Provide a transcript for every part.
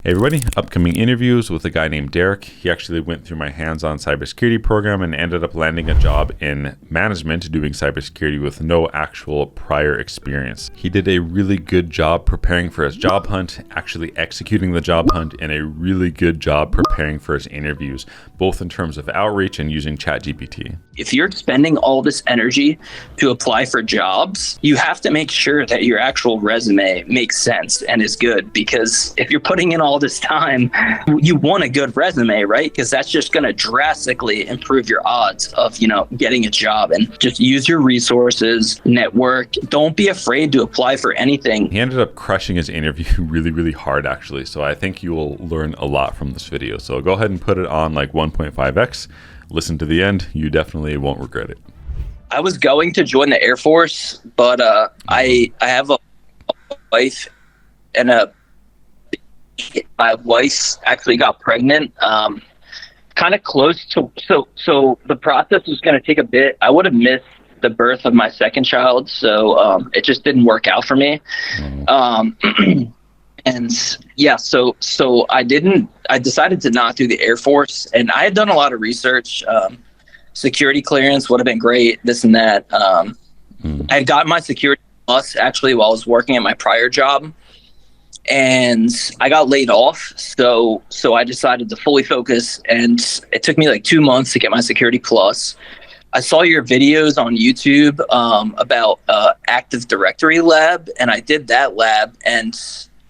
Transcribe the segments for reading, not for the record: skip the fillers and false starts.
Hey everybody, upcoming interviews with a guy named Derek. He actually went through my hands-on cybersecurity program and ended up landing a job in management doing cybersecurity with no actual prior experience. He did a really good job preparing for his job hunt, actually executing the job hunt, and a really good job preparing for his interviews, both in terms of outreach and using ChatGPT. If you're spending all this energy to apply for jobs, you have to make sure that your actual resume makes sense and is good, because if you're putting in all this time, you want a good resume, right? Because that's just going to drastically improve your odds of, getting a job. And just use your resources, network. Don't be afraid to apply for anything. He ended up crushing his interview really, really hard, actually. So I think you will learn a lot from this video. So go ahead and put it on like 1.5x. Listen to the end. You definitely won't regret it. I was going to join the Air Force, but I have a wife, and my wife actually got pregnant kind of close to, so the process was going to take a bit. I would have missed the birth of my second child, so it just didn't work out for me. And yeah, so I decided to not do the Air Force, and I had done a lot of research. Security clearance would have been great, this and that. I had gotten my security plus actually while I was working at my prior job, and I got laid off. So I decided to fully focus, and it took me like 2 months to get my security plus. I saw your videos on YouTube about Active Directory lab, and I did that lab, and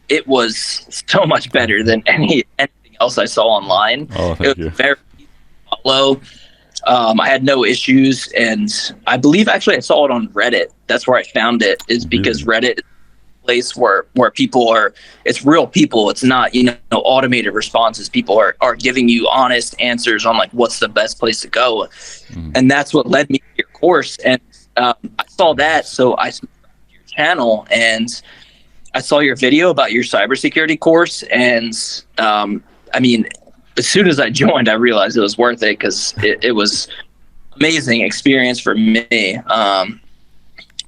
it was so much better than anything else I saw online. Oh, thank you. It was very low. I had no issues, and I believe actually I saw it on Reddit. That's where I found it, is because Reddit is a place where people are, it's real people. It's not, automated responses. People are giving you honest answers on like what's the best place to go. And that's what led me to your course. And I saw that, so I subscribed to your channel, and I saw your video about your cybersecurity course, and as soon as I joined, I realized it was worth it, because it was amazing experience for me,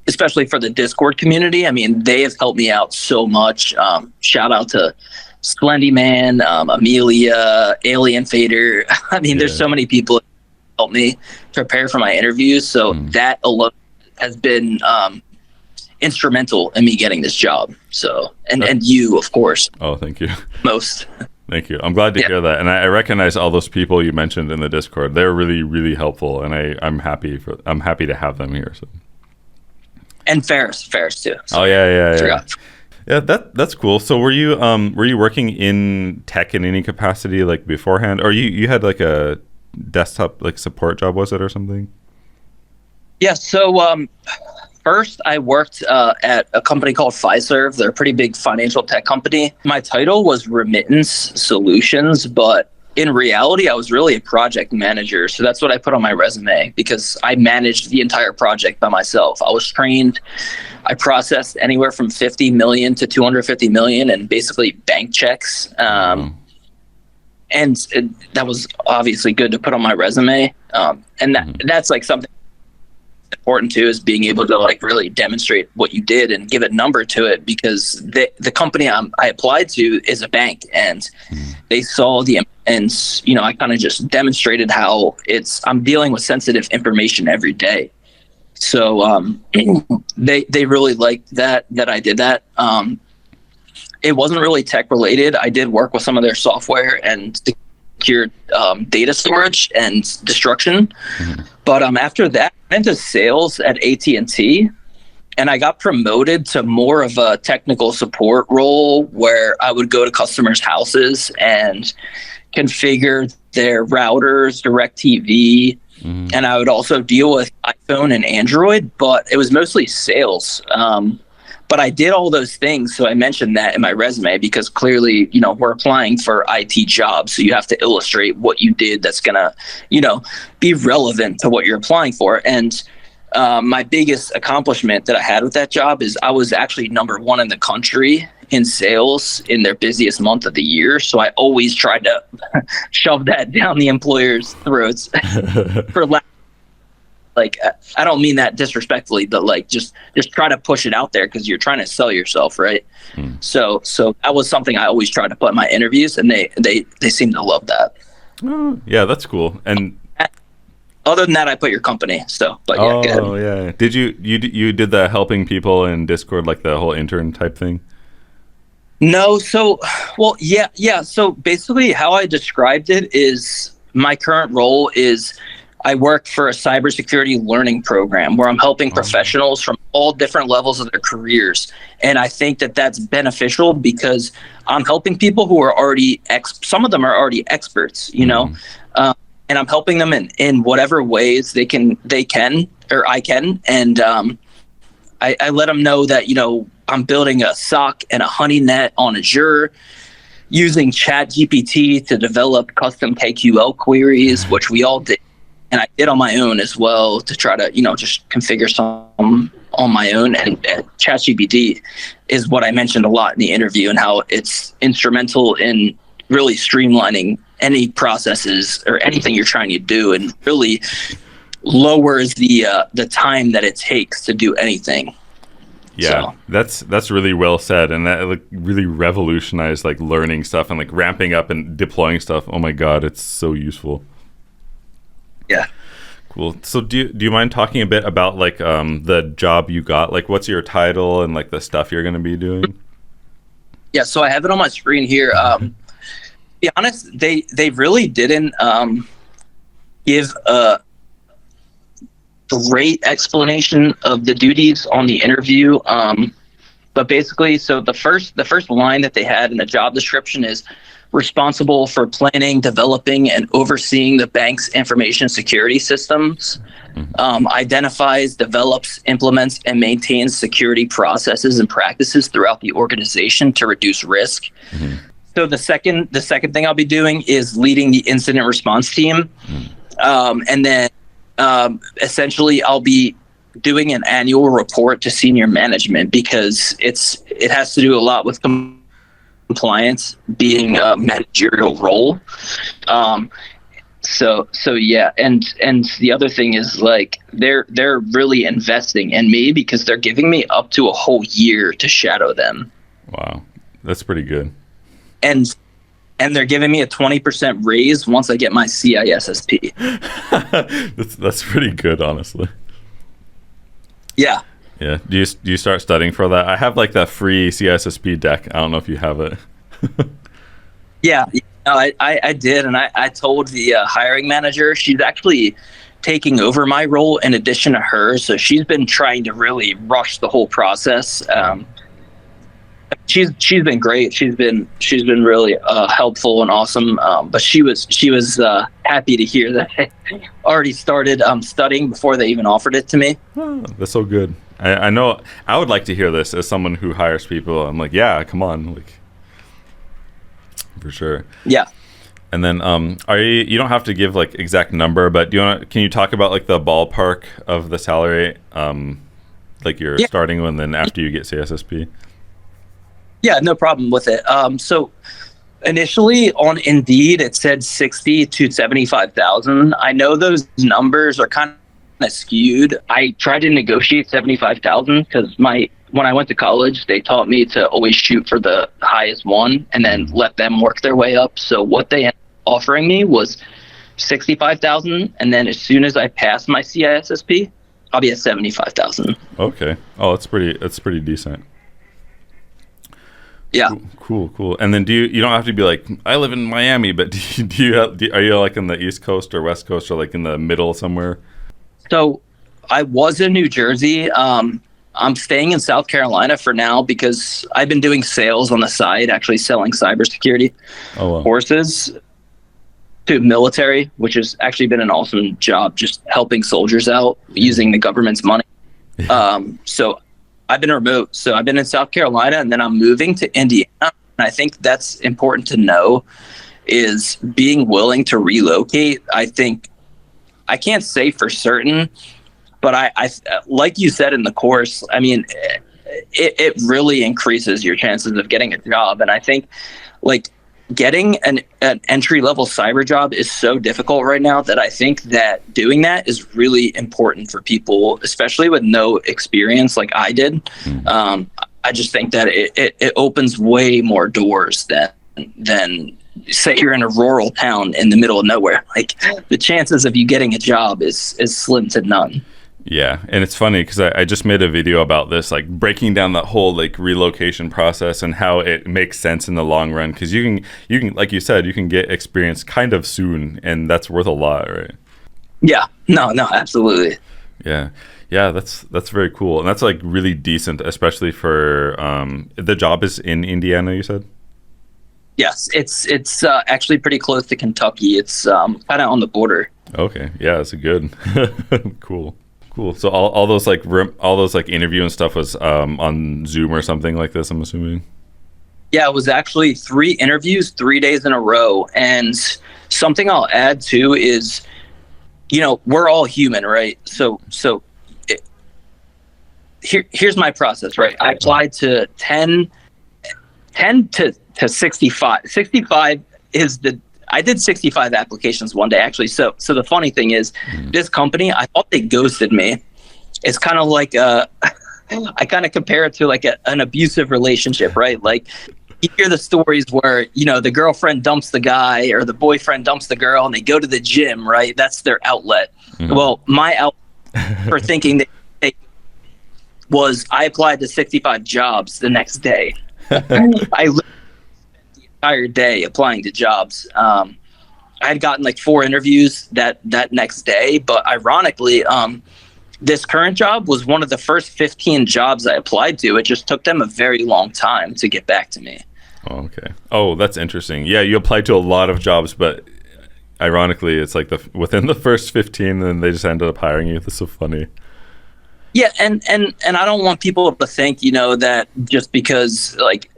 especially for the Discord community. They have helped me out so much. Shout out to Splendy Man, Amelia, Alien Fader. There's so many people that helped me prepare for my interviews. So that alone has been instrumental in me getting this job. So, and you, of course. Oh, thank you. Most. Thank you. I'm glad to hear that. And I recognize all those people you mentioned in the Discord. They're really, really helpful. And I'm happy to have them here. So. And Ferris too. So oh yeah. Yeah, that's cool. So were you working in tech in any capacity like beforehand, or you had like a desktop like support job, was it, or something? Yeah. So first, I worked at a company called Fiserv. They're a pretty big financial tech company. My title was Remittance Solutions, but in reality, I was really a project manager. So that's what I put on my resume, because I managed the entire project by myself. I was trained. I processed anywhere from 50 million to 250 million and basically bank checks. And that was obviously good to put on my resume. And that's like something important too, is being able to like really demonstrate what you did and give a number to it, because the company I applied to is a bank, and they saw and I kind of just demonstrated how I'm dealing with sensitive information every day. So they really liked that I did that. It wasn't really tech related. I did work with some of their software and secured data storage and destruction. But after that, I went into sales at AT&T, and I got promoted to more of a technical support role, where I would go to customers' houses and configure their routers, DirecTV, and I would also deal with iPhone and Android, but it was mostly sales. But I did all those things, so I mentioned that in my resume, because clearly, we're applying for IT jobs, so you have to illustrate what you did that's gonna, be relevant to what you're applying for. And my biggest accomplishment that I had with that job is I was actually number 1 in the country in sales in their busiest month of the year. So I always tried to shove that down the employer's throats for lack. like, I don't mean that disrespectfully, but like just try to push it out there because you're trying to sell yourself, right? So that was something I always tried to put in my interviews, and they seem to love that. Oh, yeah, that's cool. And other than that, I put your company. So, but yeah, oh, go ahead. yeah. Did you did the helping people in Discord, like the whole intern type thing? No, so, well, yeah. So basically, how I described it is my current role is I work for a cybersecurity learning program where I'm helping professionals from all different levels of their careers. And I think that that's beneficial because I'm helping people who are already some of them are already experts, you know, and I'm helping them in whatever ways they can, or I can. And I let them know that, you know, I'm building a SOC and a honey net on Azure using ChatGPT to develop custom KQL queries, which we all did. And I did on my own as well to try to, you know, just configure some on my own. And ChatGPT is what I mentioned a lot in the interview, and how it's instrumental in really streamlining any processes or anything you're trying to do, and really lowers the time that it takes to do anything. Yeah, so that's really well said, and that like really revolutionized like learning stuff and like ramping up and deploying stuff. Oh my God, it's so useful. Yeah. Cool. So do you mind talking a bit about like the job you got? Like, what's your title and like the stuff you're going to be doing? Yeah, so I have it on my screen here. To be honest, they really didn't give a great explanation of the duties on the interview. But basically, so the first line that they had in the job description is responsible for planning, developing, and overseeing the bank's information security systems, identifies, develops, implements, and maintains security processes and practices throughout the organization to reduce risk. So the second thing I'll be doing is leading the incident response team. And then essentially I'll be doing an annual report to senior management, because it has to do a lot with compliance being a managerial role. So yeah, and the other thing is like they're really investing in me because they're giving me up to a whole year to shadow them. Wow, that's pretty good. And they're giving me a 20% raise once I get my CISSP. That's pretty good, honestly. Yeah. Yeah. Do you start studying for that? I have like that free CISSP deck. I don't know if you have it. Yeah. No, I did, and I told the hiring manager. She's actually taking over my role in addition to her, so she's been trying to really rush the whole process. She's been great. She's been really helpful and awesome. But she was happy to hear that I already started studying before they even offered it to me. Oh, that's so good. I know I would like to hear this as someone who hires people. I'm like, yeah, come on, like for sure. Yeah. And then you don't have to give like exact number, but can you talk about like the ballpark of the salary like you're starting and then after you get CISSP? Yeah, no problem with it. So initially on Indeed, it said 60 to 75,000. I know those numbers are kind of skewed. I tried to negotiate 75,000 because when I went to college, they taught me to always shoot for the highest one and then let them work their way up. So what they ended up offering me was 65,000, and then as soon as I pass my CISSP, I'll be at 75,000. Okay. Oh, that's pretty decent. Yeah. Cool. And then you don't have to be like, I live in Miami, but are you like in the East Coast or West Coast or like in the middle somewhere? So I was in New Jersey. I'm staying in South Carolina for now because I've been doing sales on the side, actually selling cybersecurity courses to military, which has actually been an awesome job, just helping soldiers out using the government's money. So I've been remote. So I've been in South Carolina, and then I'm moving to Indiana. And I think that's important to know, is being willing to relocate. I think I can't say for certain, but I like you said in the course, I mean, it really increases your chances of getting a job. And I think like getting an entry-level cyber job is so difficult right now that I think that doing that is really important for people, especially with no experience like I did. I just think that it opens way more doors than say you're in a rural town in the middle of nowhere. Like, the chances of you getting a job is slim to none. Yeah, and it's funny because I just made a video about this, like breaking down that whole like relocation process and how it makes sense in the long run. Because you can, like you said, you can get experience kind of soon, and that's worth a lot, right? Yeah, no, absolutely. Yeah, that's very cool, and that's like really decent, especially for the job is in Indiana, you said. Yes, it's actually pretty close to Kentucky. It's kind of on the border. Okay, yeah, that's a good, cool. So all those like interview and stuff was on Zoom or something like this, I'm assuming. Yeah, it was actually 3 interviews, 3 days in a row. And something I'll add too is, we're all human, right? So here's my process, right? I applied to 10 to 65. 65 is I did 65 applications one day, actually. So the funny thing is, this company, I thought they ghosted me. It's kind of like I kind of compare it to like an abusive relationship, right? Like, you hear the stories where, the girlfriend dumps the guy or the boyfriend dumps the girl and they go to the gym, right? That's their outlet. Well, my outlet for thinking that was I applied to 65 jobs the next day. I entire day applying to jobs. I had gotten like 4 interviews that next day, but ironically, this current job was one of the first 15 jobs I applied to. It just took them a very long time to get back to me. Oh, okay. Oh, that's interesting. Yeah, you applied to a lot of jobs, but ironically, it's like within the first 15, and they just ended up hiring you. That's so funny. Yeah, and I don't want people to think, that just because like.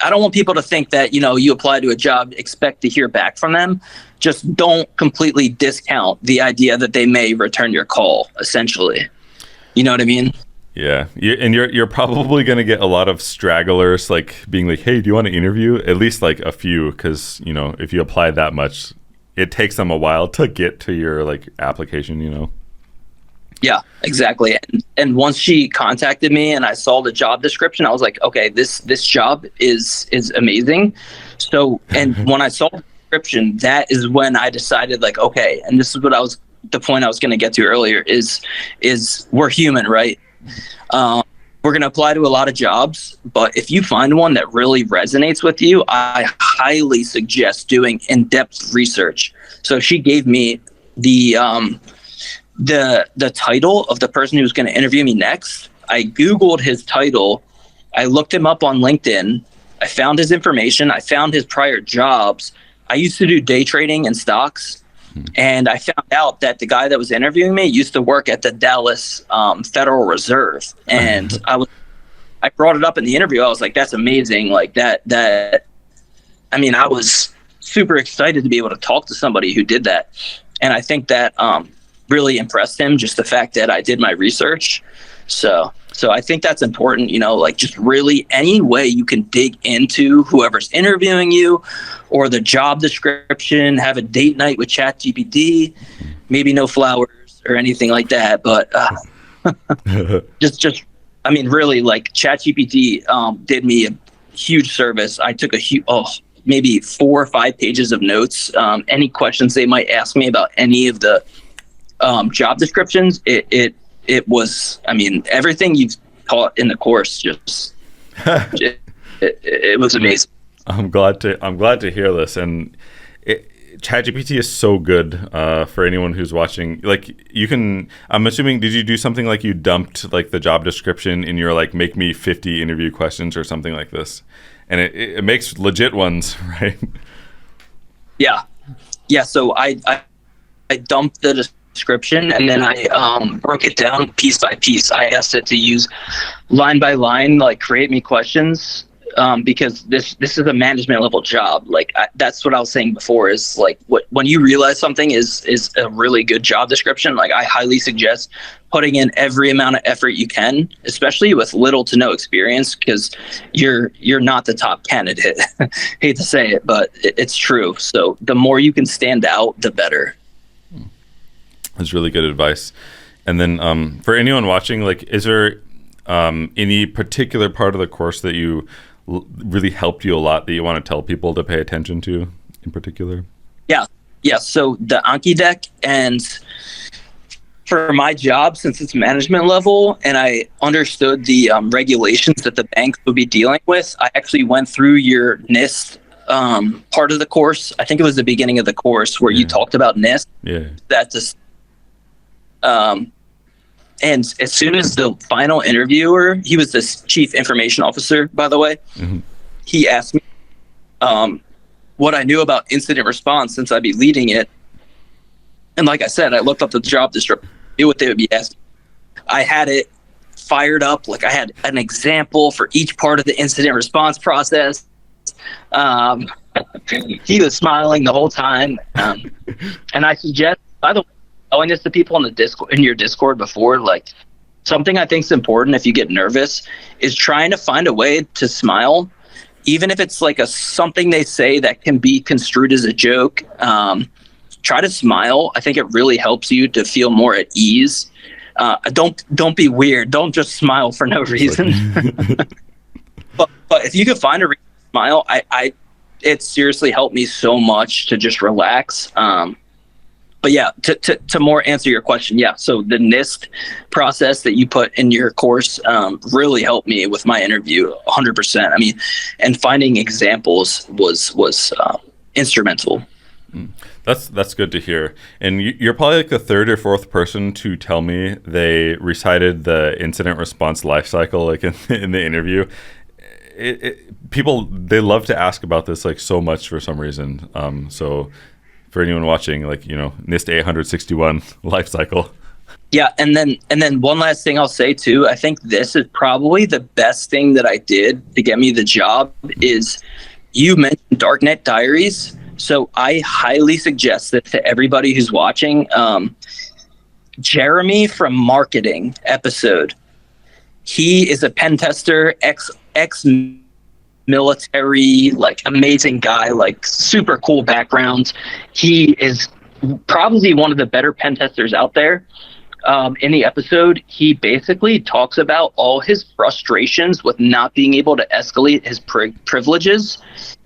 I don't want people to think that, you apply to a job, expect to hear back from them. Just don't completely discount the idea that they may return your call, essentially. You know what I mean? Yeah. And you're probably going to get a lot of stragglers like being like, hey, do you want to interview? At least like a few, because, if you apply that much, it takes them a while to get to your like application, Yeah, exactly. And once she contacted me and I saw the job description, I was like, okay, this job is amazing. So, and when I saw the description, that is when I decided, like, okay, and this is the point I was going to get to earlier is we're human, right? We're going to apply to a lot of jobs, but if you find one that really resonates with you, I highly suggest doing in-depth research. So she gave me the title of the person who was going to interview me next. I Googled his title. I looked him up on LinkedIn. I found his information. I found his prior jobs. I used to do day trading and stocks. And I found out that the guy that was interviewing me used to work at the Dallas Federal Reserve. And I brought it up in the interview. I was like, that's amazing. Like that. I mean, I was super excited to be able to talk to somebody who did that. And I think that, really impressed him, just the fact that I did my research. So I think that's important, like just really any way you can dig into whoever's interviewing you or the job description, have a date night with ChatGPT, maybe no flowers or anything like that. But just, I mean, really like ChatGPT did me a huge service. I took maybe 4 or 5 pages of notes. Any questions they might ask me about any of the job descriptions, it was, I mean, everything you've taught in the course, just it was amazing. I'm glad to hear this. And ChatGPT is so good for anyone who's watching. Like, I'm assuming, did you do something like you dumped like the job description in your like make me 50 interview questions or something like this, and it makes legit ones, right? Yeah. So I dumped the description, and then I broke it down piece by piece. I asked it to use line by line, like create me questions because this is a management level job. Like that's what I was saying before, is like when you realize something is a really good job description, like I highly suggest putting in every amount of effort you can, especially with little to no experience, because you're not the top candidate. Hate to say it, but it's true. So the more you can stand out, the better. That's really good advice. And then for anyone watching, like, is there any particular part of the course that you really helped you a lot that you want to tell people to pay attention to in particular? Yeah. So the Anki deck, and for my job, since it's management level and I understood the regulations that the banks would be dealing with, I actually went through your NIST part of the course. I think it was the beginning of the course where you talked about NIST. Yeah. That just, and as soon as the final interviewer, he was the chief information officer, by the way, he asked me what I knew about incident response, since I'd be leading it. And like I said, I looked up the job description, knew what they would be asking. I had it fired up. Like I had an example for each part of the incident response process. He was smiling the whole time. And I suggest, by the way, telling this to people on the Discord, in your Discord before, like something I think is important if you get nervous is trying to find a way to smile, even if it's like something they say that can be construed as a joke. Try to smile. I think it really helps you to feel more at ease. Don't be weird. Don't just smile for no reason. but if you can find a reason to smile, it seriously helped me so much to just relax. But yeah, to more answer your question, yeah. So the NIST process that you put in your course really helped me with my interview, 100%. I mean, and finding examples was instrumental. That's good to hear. And you're probably like the third or fourth person to tell me they recited the incident response lifecycle like in the interview. People, they love to ask about this like so much for some reason. So for anyone watching, like, you know, NIST 861 life cycle. Yeah, and then one last thing I'll say too, I think this is probably the best thing that I did to get me the job is you mentioned Darknet Diaries. So I highly suggest that to everybody who's watching, Jeremy from Marketing episode, he is a pen tester, ex military, like amazing guy, like super cool background. He is probably one of the better pen testers out there. In the episode, he basically talks about all his frustrations with not being able to escalate his privileges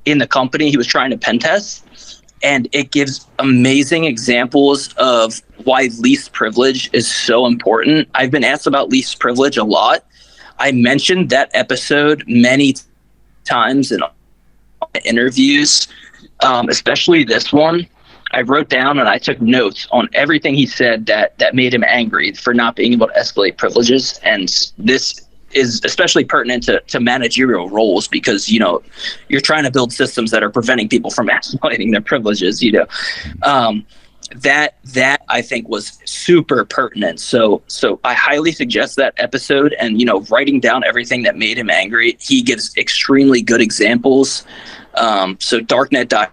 in the company he was trying to pen test. And it gives amazing examples of why least privilege is so important. I've been asked about least privilege a lot. I mentioned that episode many times in interviews, especially this one. I wrote down and I took notes on everything he said that made him angry for not being able to escalate privileges. And this is especially pertinent to managerial roles because, you know, you're trying to build systems that are preventing people from escalating their privileges, you know. That I think was super pertinent. So I highly suggest that episode and, you know, writing down everything that made him angry. He gives extremely good examples. So Darknet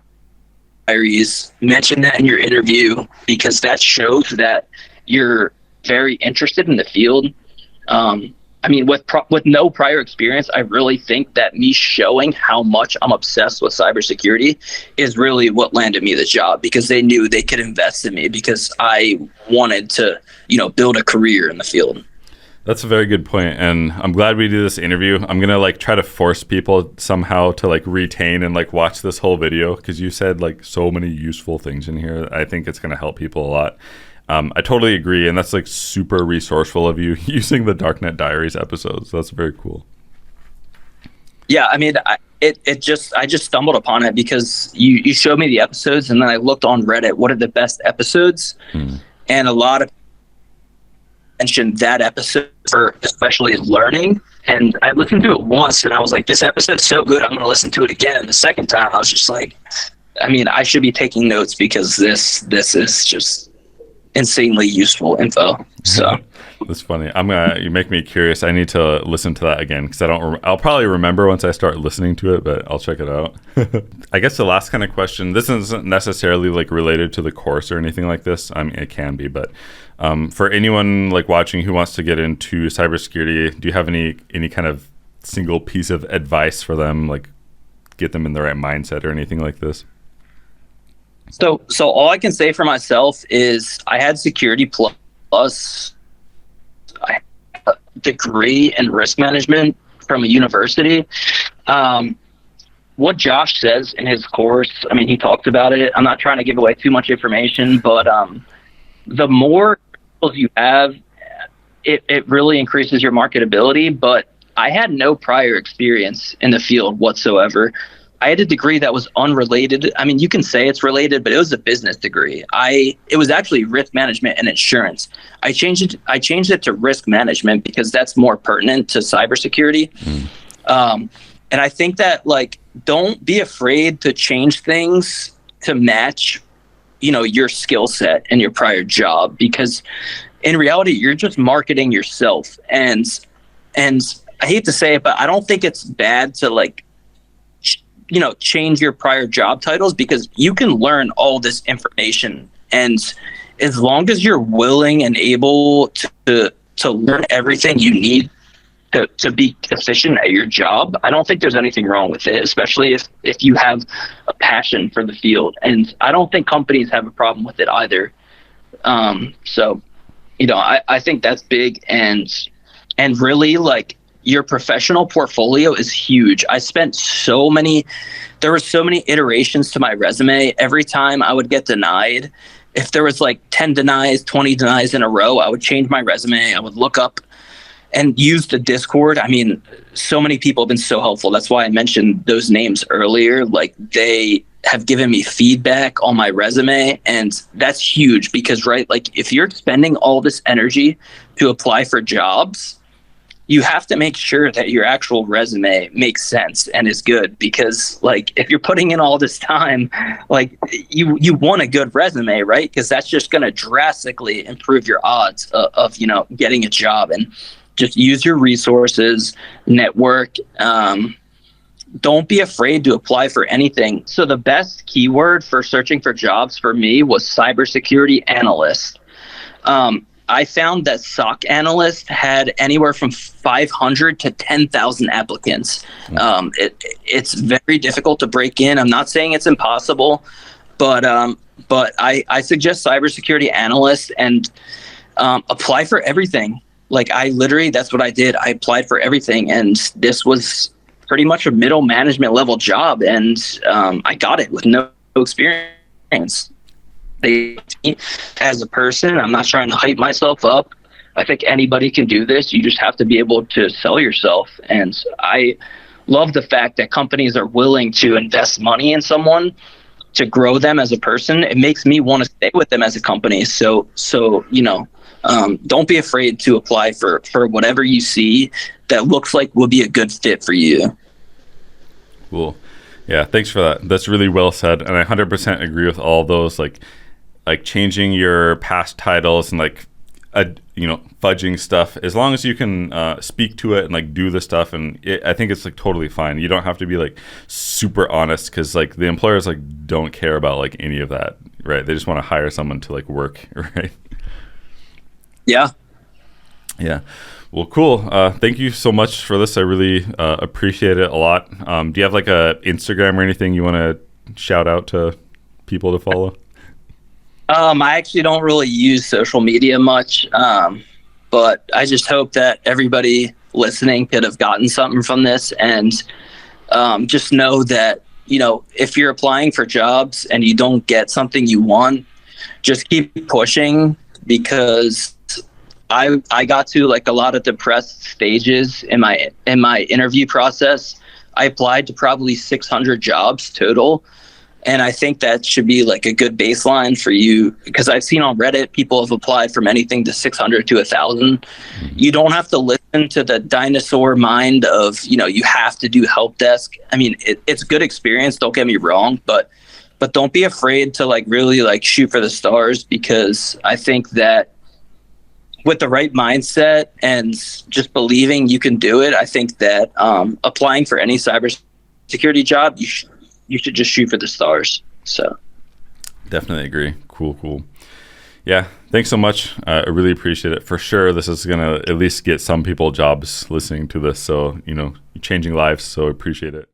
Diaries, mention that in your interview because that shows that you're very interested in the field. I mean, with no prior experience, I really think that me showing how much I'm obsessed with cybersecurity is really what landed me the job because they knew they could invest in me because I wanted to, you know, build a career in the field. That's a very good point, and I'm glad we do this interview. I'm gonna like try to force people somehow to like retain and like watch this whole video because you said like so many useful things in here. I think it's gonna help people a lot. I totally agree, and that's like super resourceful of you using the Darknet Diaries episodes. That's very cool. Yeah, I mean, I just stumbled upon it because you showed me the episodes, and then I looked on Reddit. What are the best episodes? And a lot of mentioned that episode for especially learning. And I listened to it once, and I was like, "This episode's so good, I'm going to listen to it again." And the second time, I was just like, I mean, I should be taking notes because this is just insanely useful info. So That's funny. You make me curious. I need to listen to that again because I'll probably remember once I start listening to it, but I'll check it out. I guess the last kind of question, this isn't necessarily like related to the course or anything like this. I mean, it can be, but for anyone like watching who wants to get into cybersecurity, do you have any kind of single piece of advice for them, like get them in the right mindset or anything like this? So all I can say for myself is I had security plus I have a degree in risk management from a university. What Josh says in his course, I mean, he talks about it. I'm not trying to give away too much information, but the more skills you have, it really increases your marketability. But I had no prior experience in the field whatsoever. I had a degree that was unrelated. I mean, you can say it's related, but it was a business degree. It was actually risk management and insurance. I changed it to risk management because that's more pertinent to cybersecurity. And I think that, like, don't be afraid to change things to match, your skill set and your prior job, because in reality, you're just marketing yourself. And I hate to say it, but I don't think it's bad to, like, change your prior job titles, because you can learn all this information. And as long as you're willing and able to learn everything you need to be efficient at your job, I don't think there's anything wrong with it, especially if you have a passion for the field. And I don't think companies have a problem with it either. So, I think that's big. And really, like, your professional portfolio is huge. There were so many iterations to my resume. Every time I would get denied, if there was like 10 denies, 20 denies in a row, I would change my resume. I would look up and use the Discord. I mean, so many people have been so helpful. That's why I mentioned those names earlier. Like, they have given me feedback on my resume, and that's huge because, right, like, if you're spending all this energy to apply for jobs, you have to make sure that your actual resume makes sense and is good, because, like, if you're putting in all this time, like, you want a good resume, right? Because that's just going to drastically improve your odds of getting a job. And just use your resources, network. Don't be afraid to apply for anything. So the best keyword for searching for jobs for me was cybersecurity analyst. I found that SOC analyst had anywhere from 500 to 10,000 applicants. It's very difficult to break in. I'm not saying it's impossible, but I suggest cybersecurity analyst and apply for everything. Like, that's what I did. I applied for everything, and this was pretty much a middle management level job, and I got it with no experience. As a person, I'm not trying to hype myself up. I think anybody can do this. You just have to be able to sell yourself. And I love the fact that companies are willing to invest money in someone to grow them as a person. It makes me want to stay with them as a company. So don't be afraid to apply for whatever you see that looks like will be a good fit for you. Cool. Yeah, thanks for that. That's really well said. And I 100% agree with all those, like changing your past titles and fudging stuff, as long as you can speak to it and like do the stuff. And I think it's like totally fine. You don't have to be like super honest, because like the employers like don't care about like any of that, right? They just want to hire someone to like work, right? Yeah. Well, cool. Thank you so much for this. I really appreciate it a lot. Do you have like a Instagram or anything you want to shout out to people to follow? I actually don't really use social media much, but I just hope that everybody listening could have gotten something from this, and just know that, if you're applying for jobs and you don't get something you want, just keep pushing, because I got to like a lot of depressed stages in my interview process. I applied to probably 600 jobs total. And I think that should be like a good baseline for you, because I've seen on Reddit, people have applied from anything to 600 to 1,000. You don't have to listen to the dinosaur mind of, you have to do help desk. I mean, it's good experience. Don't get me wrong, but don't be afraid to like really like shoot for the stars, because I think that with the right mindset and just believing you can do it, I think that applying for any cybersecurity job, you should just shoot for the stars. So definitely agree. Cool. Yeah, thanks so much. I really appreciate it. For sure, this is going to at least get some people jobs listening to this. So, you're changing lives. So I appreciate it.